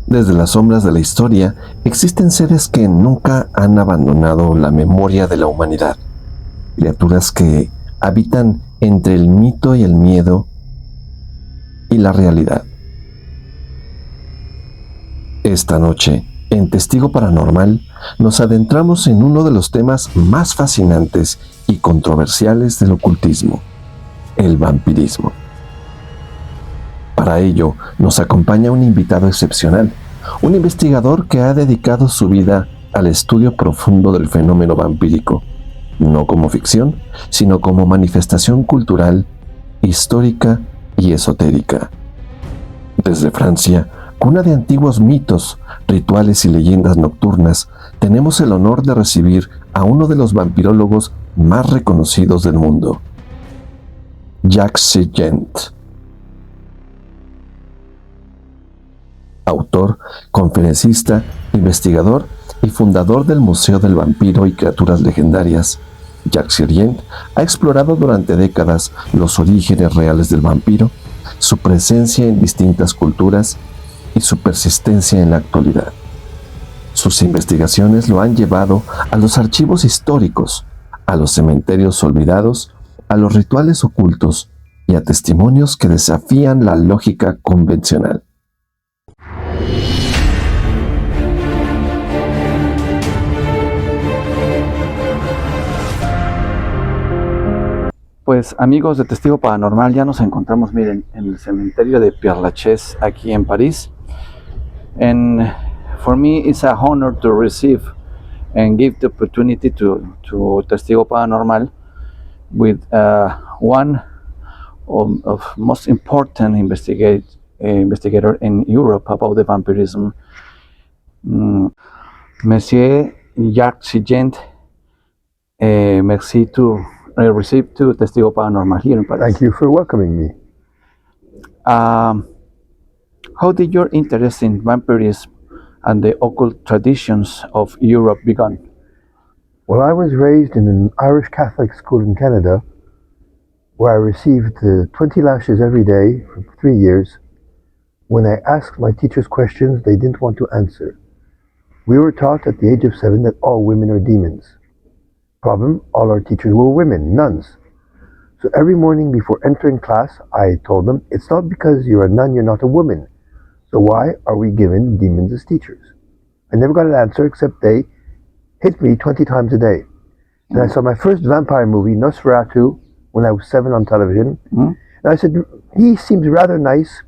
Desde las sombras de la historia, existen seres que nunca han abandonado la memoria de la humanidad. Criaturas que habitan entre el mito y el miedo y la realidad. Esta noche, en Testigo Paranormal, nos adentramos en uno de los temas más fascinantes y controversiales del ocultismo, el vampirismo. Para ello, nos acompaña un invitado excepcional, un investigador que ha dedicado su vida al estudio profundo del fenómeno vampírico, no como ficción, sino como manifestación cultural, histórica y esotérica. Desde Francia, cuna de antiguos mitos, rituales y leyendas nocturnas, tenemos el honor de recibir a uno de los vampirólogos más reconocidos del mundo, JAQUES SIRGENT. Autor, conferencista, investigador y fundador del Museo del Vampiro y Criaturas Legendarias, JAQUES SIRGENT ha explorado durante décadas los orígenes reales del vampiro, su presencia en distintas culturas y su persistencia en la actualidad. Sus investigaciones lo han llevado a los archivos históricos, a los cementerios olvidados, a los rituales ocultos y a testimonios que desafían la lógica convencional. Pues amigos de Testigo Paranormal, ya nos encontramos, miren, en el cementerio de Père Lachaise, aquí en París. And for me, it's a honor to receive and give the opportunity to Testigo Paranormal with one of most important investigator in Europe about the vampirism, Monsieur JAQUES SIRGENT. Merci to receive to Testigo Paranormal here in Paris. Thank you for welcoming me. How did your interest in vampirism and the occult traditions of Europe begin? Well, I was raised in an Irish Catholic school in Canada where I received 20 lashes every day for 3 years. When I asked my teachers questions they didn't want to answer. We were taught at the age of 7 that all women are demons. Problem, all our teachers were women, nuns. So every morning before entering class, I told them, it's not because you're a nun, you're not a woman. So why are we given demons as teachers? I never got an answer except they hit me 20 times a day. And I saw my first vampire movie, Nosferatu, when I was 7 on television. And I said, he seems rather nice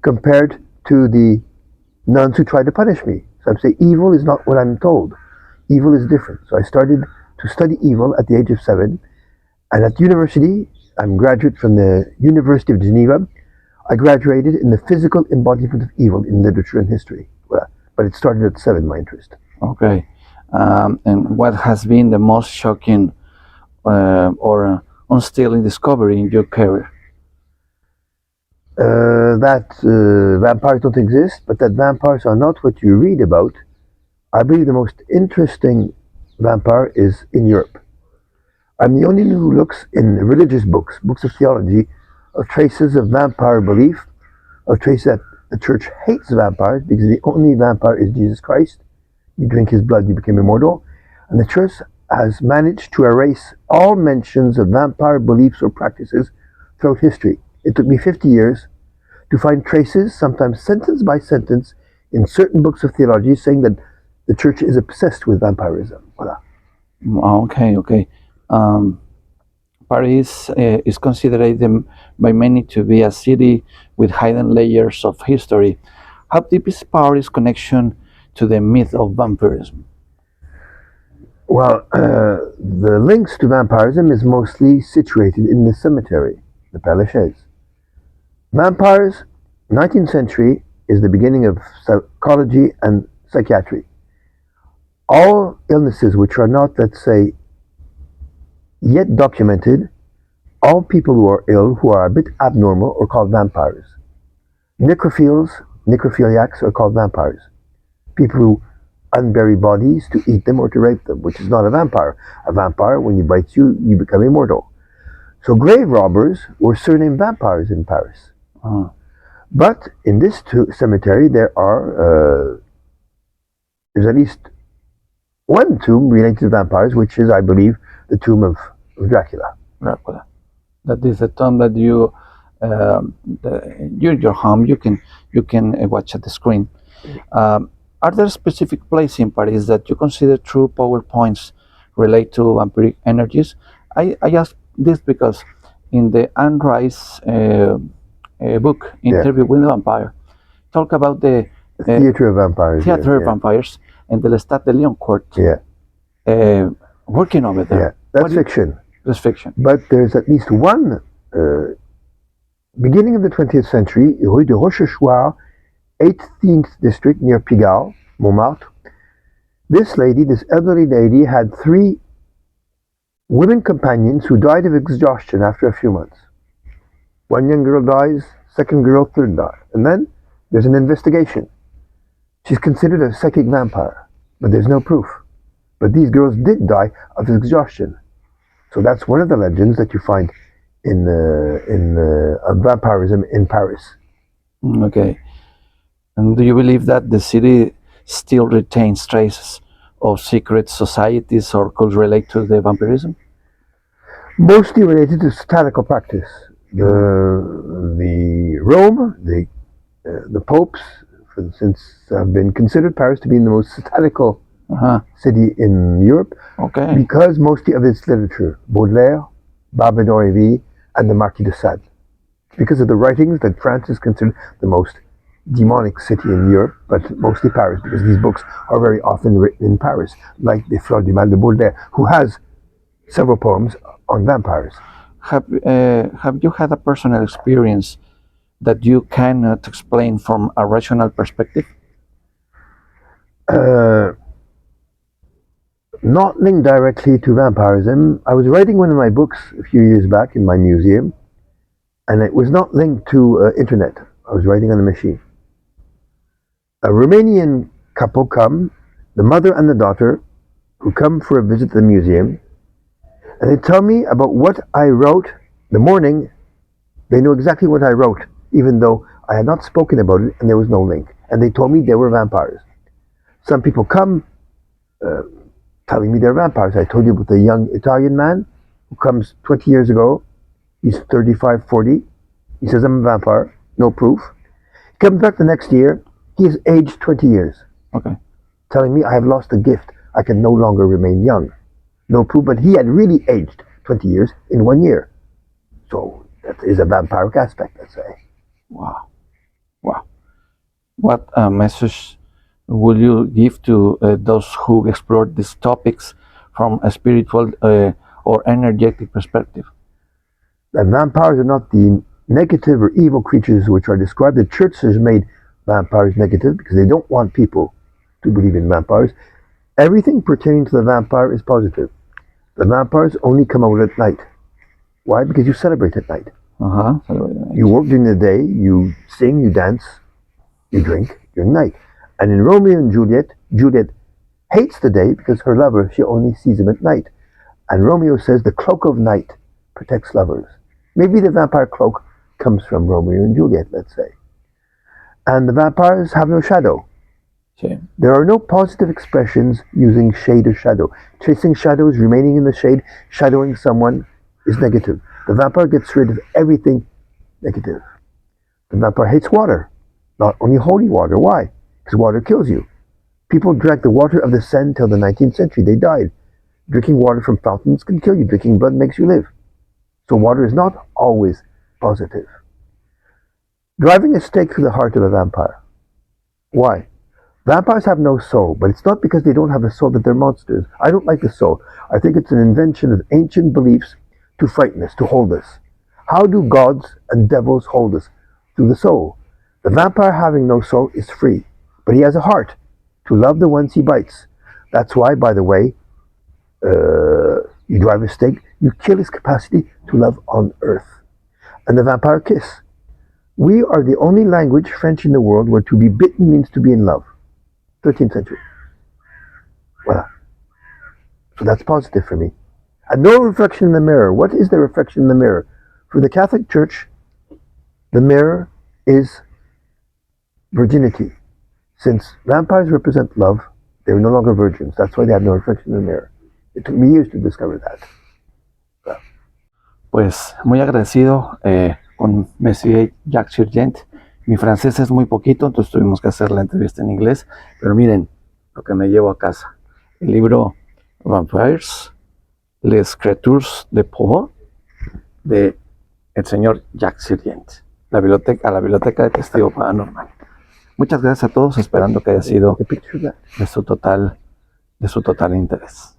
compared to the nuns who tried to punish me. So I say, evil is not what I'm told. Evil is different. So I started to study evil at the age of 7. And at university, I'm a graduate from the University of Geneva. I graduated in the physical embodiment of evil in literature and history. But it started at 7, my interest. Okay. And what has been the most shocking or unsettling discovery in your career? That vampires don't exist, but that vampires are not what you read about. I believe the most interesting vampire is in Europe. I'm the only one who looks in religious books, books of theology, of traces of vampire belief, of traces that the church hates vampires because the only vampire is Jesus Christ. You drink his blood, you become immortal. And the church has managed to erase all mentions of vampire beliefs or practices throughout history. It took me 50 years to find traces, sometimes sentence by sentence, in certain books of theology saying that the church is obsessed with vampirism. Voilà. Okay. Paris is considered by many to be a city with hidden layers of history. How deep is Paris' connection to the myth of vampirism? Well, the links to vampirism is mostly situated in the cemetery, the Père Lachaise. Vampires, 19th century, is the beginning of psychology and psychiatry. All illnesses which are not, let's say, yet documented, all people who are ill, who are a bit abnormal, are called vampires. Necrophiliacs are called vampires. People who unbury bodies to eat them or to rape them, which is not a vampire. A vampire, when he bites you, you become immortal. So grave robbers were surnamed vampires in Paris. But in this cemetery, there's at least one tomb related to vampires, which is, I believe, the tomb of Dracula. Dracula. That is a tomb that you're in your home. You can watch at the screen. Are there specific places in Paris that you consider true power points relate to vampiric energies? I ask this because in the Anne Rice book, Interview with a Vampire, talk about the theater of vampires. Theater of vampires and the Lestat de Lyon court. Working over there. Yeah, that's fiction. That's fiction. But there's at least one, beginning of the 20th century, Rue de Rochechouart, 18th district near Pigalle, Montmartre. This lady, this elderly lady, had 3 women companions who died of exhaustion after a few months. One young girl dies, second girl, third dies. And then there's an investigation. She's considered a psychic vampire, but there's no proof. But these girls did die of exhaustion. So that's one of the legends that you find in vampirism in Paris. Okay. And do you believe that the city still retains traces of secret societies or could relate to the vampirism? Mostly related to satanical practice. The Rome, the popes, for instance, have been considered Paris to be the most satanical city in Europe, because mostly of its literature, Baudelaire, Barbey and the Marquis de Sade. Because of the writings that France is considered the most demonic city in Europe, but mostly Paris, because these books are very often written in Paris, like the Fleurs du Mal de Baudelaire, who has several poems on vampires. Have you had a personal experience that you cannot explain from a rational perspective? Not linked directly to vampirism. I was writing one of my books a few years back in my museum, and it was not linked to internet. I was writing on a machine. A Romanian couple come, the mother and the daughter, who come for a visit to the museum, and they tell me about what I wrote the morning. They know exactly what I wrote, even though I had not spoken about it and there was no link. And they told me they were vampires. Some people come telling me they're vampires. I told you about the young Italian man who comes 20 years ago. He's 35, 40. He says, I'm a vampire. No proof. He comes back the next year. He has aged 20 years. Okay. Telling me I have lost a gift. I can no longer remain young. No proof, but he had really aged 20 years in 1 year. So that is a vampiric aspect, let's say. Wow. Wow. What message will you give to those who explore these topics from a spiritual or energetic perspective? That vampires are not the negative or evil creatures which are described. The church has made vampires negative because they don't want people to believe in vampires. Everything pertaining to the vampire is positive. The vampires only come out at night. Why? Because you celebrate at night. You work during the day, you sing, you dance, you drink during night. And in Romeo and Juliet, Juliet hates the day because her lover, she only sees him at night. And Romeo says the cloak of night protects lovers. Maybe the vampire cloak comes from Romeo and Juliet, let's say. And the vampires have no shadow. There are no positive expressions using shade or shadow. Chasing shadows, remaining in the shade, shadowing someone is negative. The vampire gets rid of everything negative. The vampire hates water, not only holy water. Why? Because water kills you. People drank the water of the Seine till the 19th century. They died. Drinking water from fountains can kill you. Drinking blood makes you live. So water is not always positive. Driving a stake through the heart of a vampire. Why? Vampires have no soul, but it's not because they don't have a soul that they're monsters. I don't like the soul. I think it's an invention of ancient beliefs to frighten us, to hold us. How do gods and devils hold us? Through the soul. The vampire, having no soul, is free, but he has a heart to love the ones he bites. That's why, by the way, you drive a stake, you kill his capacity to love on earth. And the vampire kiss. We are the only language, French, in the world where to be bitten means to be in love. 13th century. Voilà. So that's positive for me. And no reflection in the mirror. What is the reflection in the mirror? For the Catholic Church, the mirror is virginity. Since vampires represent love, they're no longer virgins. That's why they have no reflection in the mirror. It took me years to discover that. So. Pues muy agradecido con Monsieur Jacques Sirgent. Mi francés es muy poquito, entonces tuvimos que hacer la entrevista en inglés. Pero miren lo que me llevo a casa. El libro Vampires, les créatures de Pauvre, de el señor Jacques Sirgent. La biblioteca de Testigo Paranormal. Muchas gracias a todos, esperando que haya sido de su total interés.